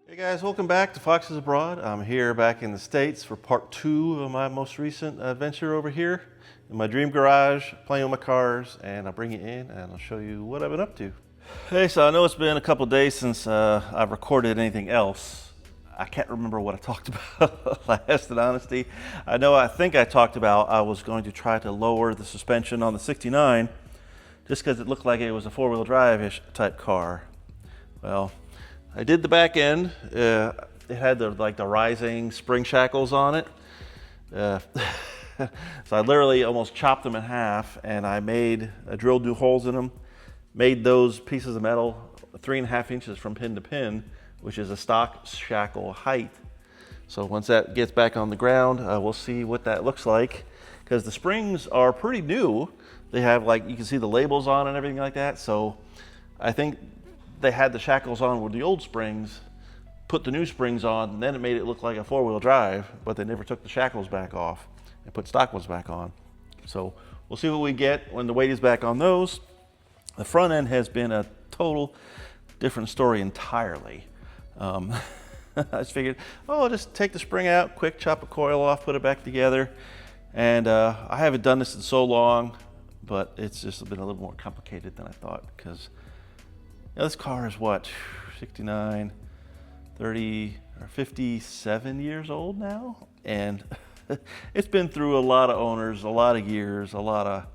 Hey guys, welcome back to Foxes Abroad. I'm here back in the States for part 2 of my most recent adventure over here in my dream garage, playing with my cars, and I'll bring you in and I'll show you what I've been up to. Hey, so I know it's been a couple days since I've recorded anything else. I can't remember what I talked about last, in honesty. I think I talked about I was going to try to lower the suspension on the 69 just because it looked like it was a four-wheel drive-ish type car. Well, I did the back end. It had the rising spring shackles on it. So I literally almost chopped them in half, and I drilled new holes in them, made those pieces of metal 3.5 inches from pin to pin, which is a stock shackle height. So once that gets back on the ground, we'll see what that looks like, because the springs are pretty new. They have, you can see the labels on and everything like that. So I think they had the shackles on with the old springs, put the new springs on, and then it made it look like a four-wheel drive, but they never took the shackles back off and put stock ones back on. So we'll see what we get when the weight is back on those. The front end has been a total different story entirely. I just figured, I'll just take the spring out, quick chop a coil off, put it back together. And I haven't done this in so long, but it's just been a little more complicated than I thought, because this car is what, 69, 30, or 57 years old now? And it's been through a lot of owners, a lot of years, a lot of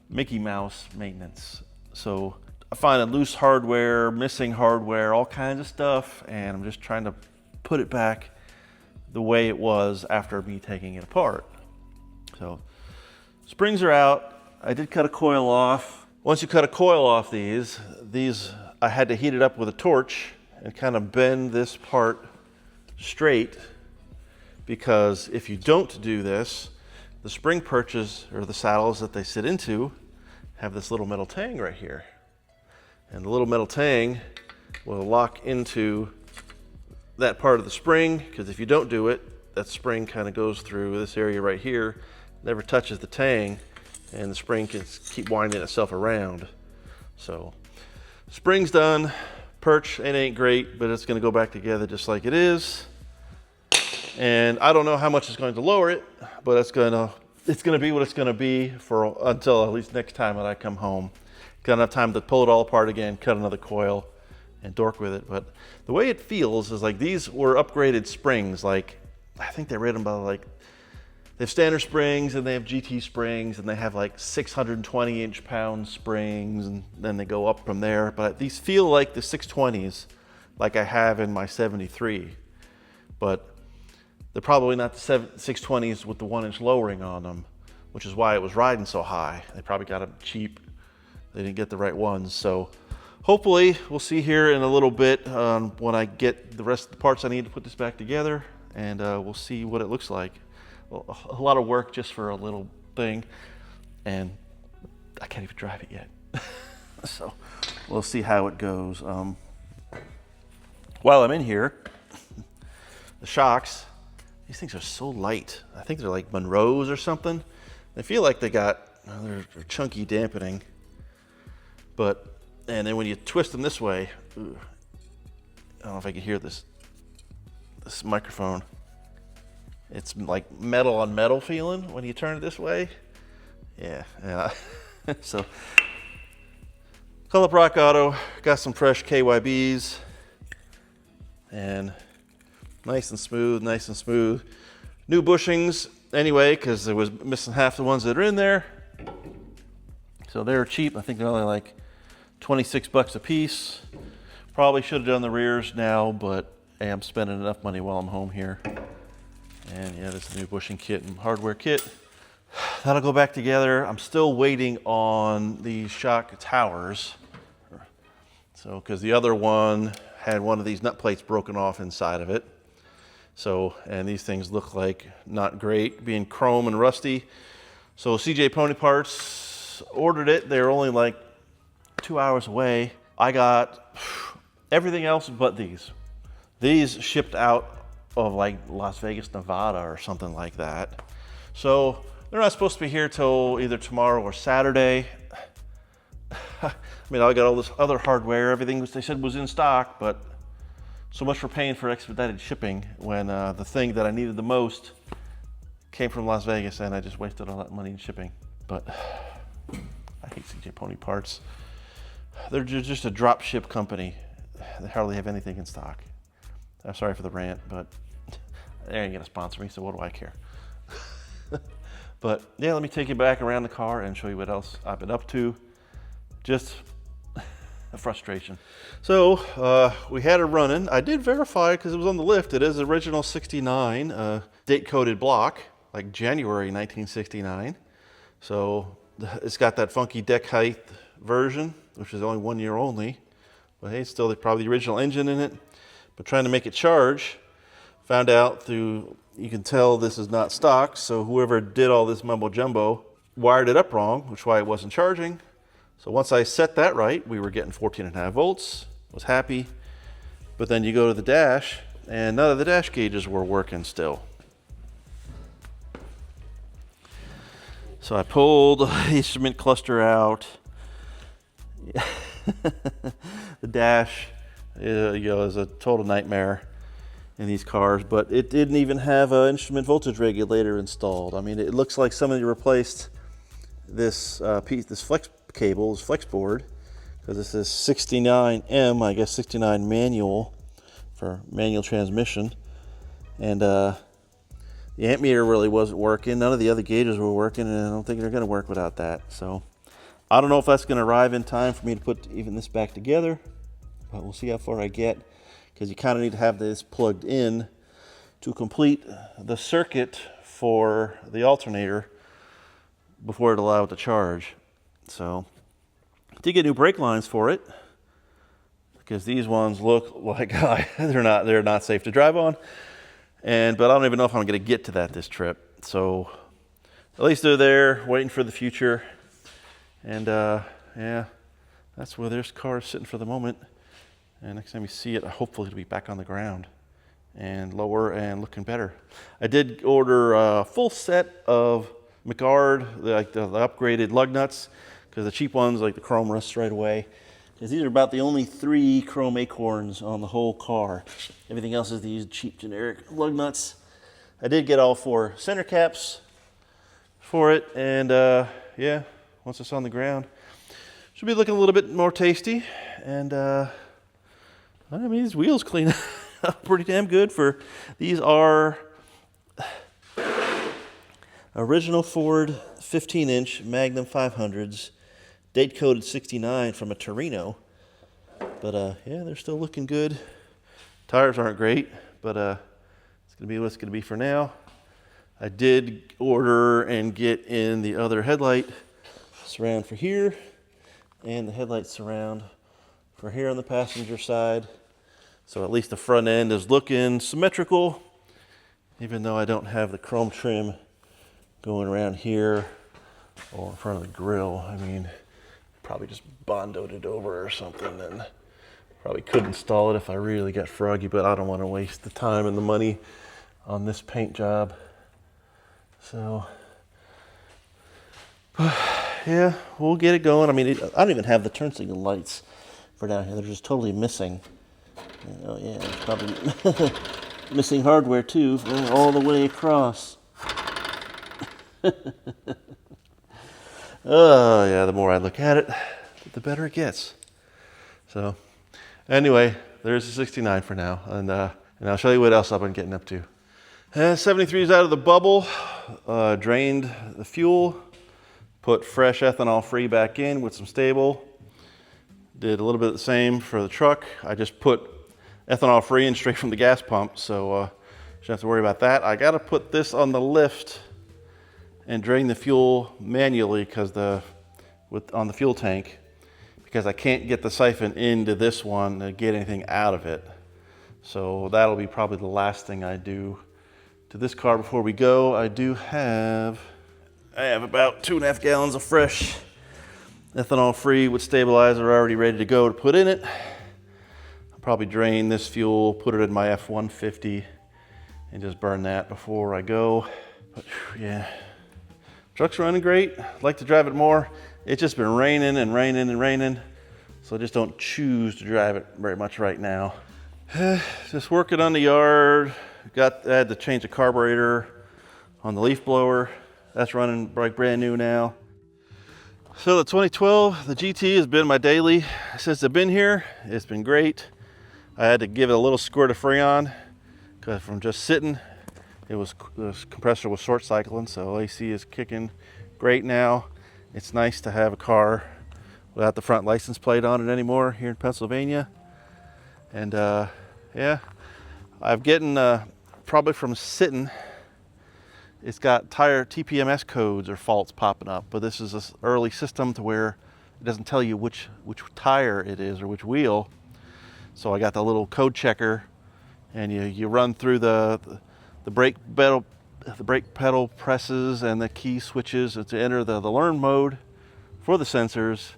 Mickey Mouse maintenance. So I find loose hardware, missing hardware, all kinds of stuff, and I'm just trying to put it back the way it was after me taking it apart. So springs are out. I did cut a coil off. Once you cut a coil off these I had to heat it up with a torch and kind of bend this part straight, because if you don't do this, the spring perches, or the saddles that they sit into, have this little metal tang right here. And the little metal tang will lock into that part of the spring, because if you don't do it, that spring kind of goes through this area right here, never touches the tang, and the spring can keep winding itself around. So spring's done. Perch, it ain't great, but it's going to go back together just like it is. And I don't know how much it's going to lower it, but it's going to be what it's going to be until at least next time that I come home. Got enough time to pull it all apart again, cut another coil, and dork with it. But the way it feels is like these were upgraded springs. I think they rate them by they have standard springs, and they have GT springs, and they have 620 inch-pound springs, and then they go up from there. But these feel like the 620s, like I have in my 73. But they're probably not the 620s with the 1-inch lowering on them, which is why it was riding so high. They probably got them cheap. They didn't get the right ones. So hopefully we'll see here in a little bit when I get the rest of the parts I need to put this back together, and we'll see what it looks like. Well, a lot of work just for a little thing, and I can't even drive it yet. So we'll see how it goes. While I'm in here, the shocks, these things are so light. I think they're like Monroe's or something. They feel like they're chunky dampening. And then when you twist them this way, I don't know if I can hear this microphone. It's like metal on metal feeling when you turn it this way. Yeah. So, call up Rock Auto, got some fresh KYBs, and nice and smooth. New bushings anyway, because there was missing half the ones that are in there. So they were cheap. I think they're only $26 a piece. Probably should have done the rears now, but hey, I'm spending enough money while I'm home here. And yeah, this is a new bushing kit and hardware kit. That'll go back together. I'm still waiting on the shock towers. So, because the other one had one of these nut plates broken off inside of it. So, and these things look like not great, being chrome and rusty. So CJ Pony Parts ordered it. They're only 2 hours away. I got everything else but these. These shipped out of Las Vegas, Nevada or something like that. So they're not supposed to be here till either tomorrow or Saturday. I got all this other hardware, everything they said was in stock, but So much for paying for expedited shipping when the thing that I needed the most came from Las Vegas, and I just wasted all that money in shipping. But I hate CJ Pony Parts. They're just a drop ship company. They hardly have anything in stock. I'm sorry for the rant, but they ain't gonna sponsor me, so what do I care? But yeah, let me take you back around the car and show you what else I've been up to. Just a frustration. So we had it running. I did verify because it was on the lift. It is original 69 date coded block, like January 1969. So it's got that funky deck height version, which is only 1 year only. But hey, still probably the original engine in it. But trying to make it charge, found out through, you can tell this is not stock, so whoever did all this mumbo jumbo wired it up wrong, which is why it wasn't charging. So once I set that right, we were getting 14.5 volts, was happy. But then you go to the dash, and none of the dash gauges were working still. So I pulled the instrument cluster out. The dash is a total nightmare in these cars, but it didn't even have an instrument voltage regulator installed. I mean, it looks like somebody replaced this this flex cable, this flex board, because this is 69M, I guess 69 manual for manual transmission, and the amp meter really wasn't working. None of the other gauges were working, and I don't think they're going to work without that. So I don't know if that's going to arrive in time for me to put even this back together, but we'll see how far I get, because you kind of need to have this plugged in to complete the circuit for the alternator before it allows it to charge. So I did get new brake lines for it, because these ones look like they're not safe to drive on, but I don't even know if I'm going to get to that this trip. So at least they're there waiting for the future. And yeah, that's where this car is sitting for the moment. And next time you see it, hopefully it'll be back on the ground and lower and looking better. I did order a full set of Mach, like the upgraded lug nuts, because the cheap ones, like the chrome, rusts right away. Because these are about the only 3 chrome acorns on the whole car. Everything else is these cheap generic lug nuts. I did get all 4 center caps for it, and yeah, once it's on the ground, should be looking a little bit more tasty. And I mean, these wheels clean up pretty damn good for, these are original Ford 15-inch Magnum 500s, date coded 69 from a Torino. But yeah, they're still looking good. Tires aren't great, but it's gonna be what it's gonna be for now. I did order and get in the other headlight surround for here, and the headlight surround for here on the passenger side. So at least the front end is looking symmetrical, even though I don't have the chrome trim going around here or in front of the grill. I mean, probably just bondoed it over or something, and probably could install it if I really got froggy, but I don't want to waste the time and the money on this paint job. So yeah, we'll get it going. I mean, I don't even have the turn signal lights for down here. They're just totally missing. Oh yeah, it's probably missing hardware too, all the way across. Oh yeah, the more I look at it, the better it gets. So anyway, there's the 69 for now, and I'll show you what else I've been getting up to. 73 is out of the bubble, drained the fuel, put fresh ethanol free back in with some stable. Did a little bit of the same for the truck. I just put ethanol free in straight from the gas pump, so shouldn't have to worry about that. I gotta put this on the lift and drain the fuel manually on the fuel tank, because I can't get the siphon into this one to get anything out of it. So that'll be probably the last thing I do to this car before we go. I have about 2.5 gallons of fresh ethanol free with stabilizer already ready to go to put in it. I'll probably drain this fuel, put it in my F-150, and just burn that before I go. But yeah, truck's running great. I'd like to drive it more. It's just been raining and raining and raining, so I just don't choose to drive it very much right now. Just working on the yard. I had to change the carburetor on the leaf blower. That's running like brand new now. So the 2012, the GT has been my daily since I've been here. It's been great. I had to give it a little squirt of Freon because from just sitting, the compressor was short cycling, so AC is kicking great now. It's nice to have a car without the front license plate on it anymore here in Pennsylvania. And yeah, I've getting probably from sitting, it's got tire TPMS codes or faults popping up, but this is an early system to where it doesn't tell you which tire it is or which wheel. So I got the little code checker, and you run through the brake pedal presses and the key switches to enter the learn mode for the sensors.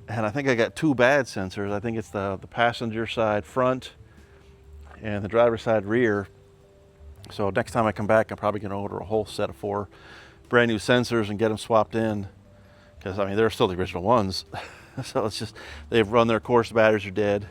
And I think I got two bad sensors. I think it's the passenger side front and the driver's side rear. So next time I come back, I'm probably going to order a whole set of 4 brand new sensors and get them swapped in, because I mean they're still the original ones. So it's just they've run their course, the batteries are dead.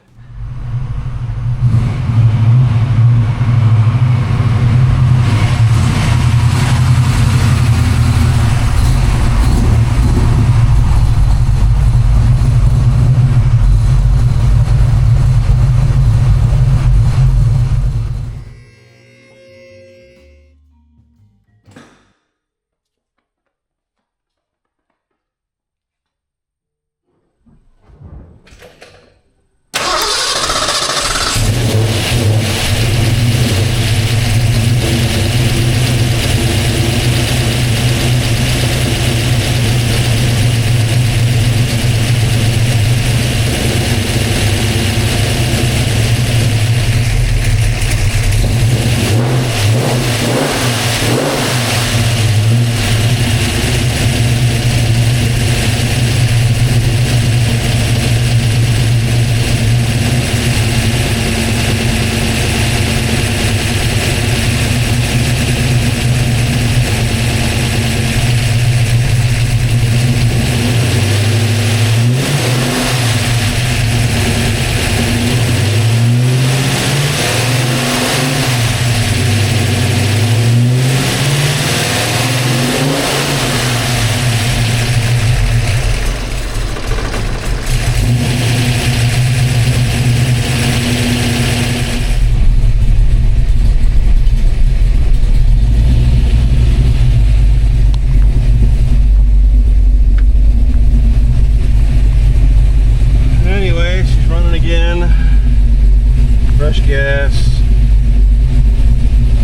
Fresh gas,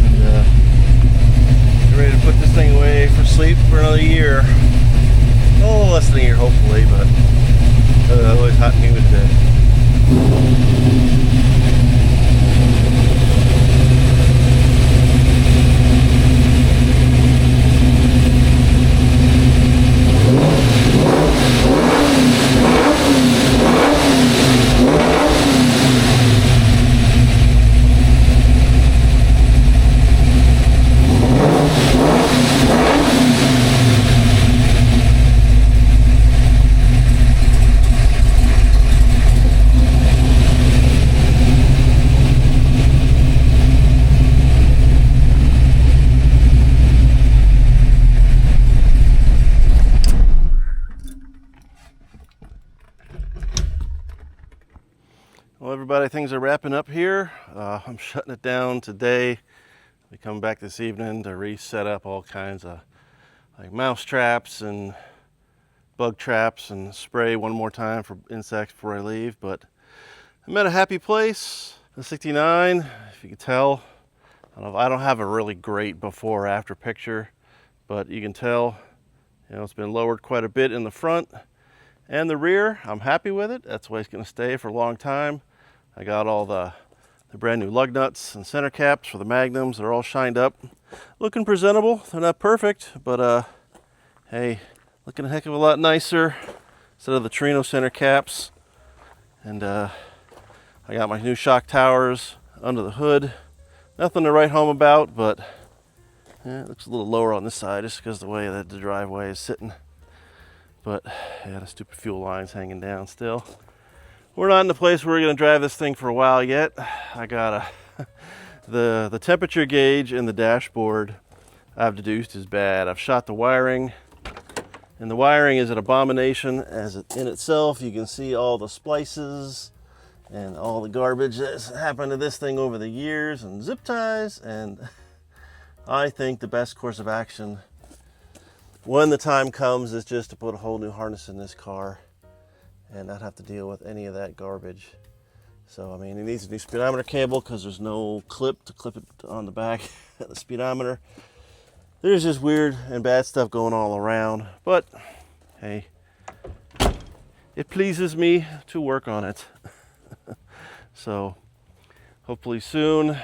and get ready to put this thing away for sleep for another year. A little less than a year, hopefully, but always hot and humid today. Well, everybody, things are wrapping up here. I'm shutting it down today. I'll be coming back this evening to reset up all kinds of like mouse traps and bug traps and spray one more time for insects before I leave. But I'm at a happy place. The 69, if you can tell, I don't have a really great before or after picture, but you can tell, it's been lowered quite a bit in the front and the rear. I'm happy with it. That's the way it's going to stay for a long time. I got all the brand new lug nuts and center caps for the magnums. They're all shined up, looking presentable. They're not perfect, but hey, looking a heck of a lot nicer instead of the Torino center caps. And I got my new shock towers under the hood. Nothing to write home about, but it looks a little lower on this side just because of the way that the driveway is sitting. But yeah, the stupid fuel line's hanging down still. We're not in the place where we're gonna drive this thing for a while yet. I got the temperature gauge in the dashboard I've deduced is bad. I've shot the wiring, and the wiring is an abomination as in itself. You can see all the splices and all the garbage that's happened to this thing over the years, and zip ties. And I think the best course of action when the time comes is just to put a whole new harness in this car and not have to deal with any of that garbage. So, I mean, it needs a new speedometer cable because there's no clip to clip it on the back of the speedometer. There's just weird and bad stuff going all around, but hey, it pleases me to work on it. So hopefully soon,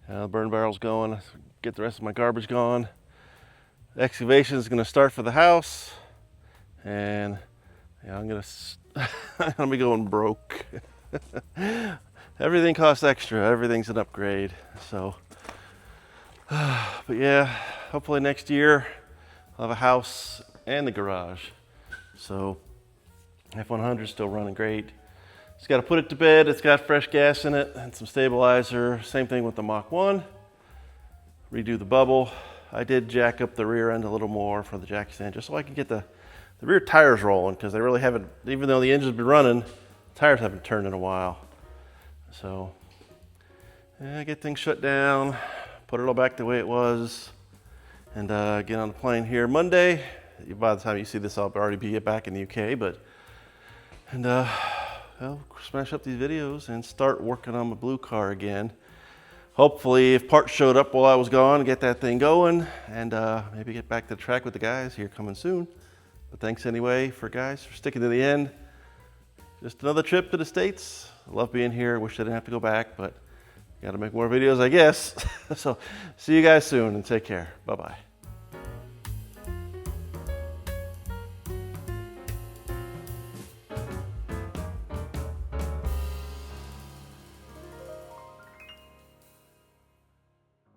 the burn barrel's going, get the rest of my garbage gone. The excavation is going to start for the house, and yeah, I'm gonna be going broke. Everything costs extra, everything's an upgrade. So but yeah, hopefully next year I'll have a house and the garage. So F100 is still running great. Just got to put it to bed. It's got fresh gas in it and some stabilizer. Same thing with the Mach 1. Redo the bubble. I did jack up the rear end a little more for the jack stand just so I could get the rear tires rolling, because they really haven't, even though the engine's been running, the tires haven't turned in a while. So yeah, get things shut down, put it all back the way it was, and get on the plane here Monday. By the time you see this, I'll already be back in the UK, and I'll smash up these videos and start working on my blue car again. Hopefully, if parts showed up while I was gone, get that thing going, and maybe get back to the track with the guys here coming soon. But thanks anyway for sticking to the end. Just another trip to the States. I love being here. Wish I didn't have to go back, but got to make more videos, I guess. So see you guys soon, and take care. Bye-bye.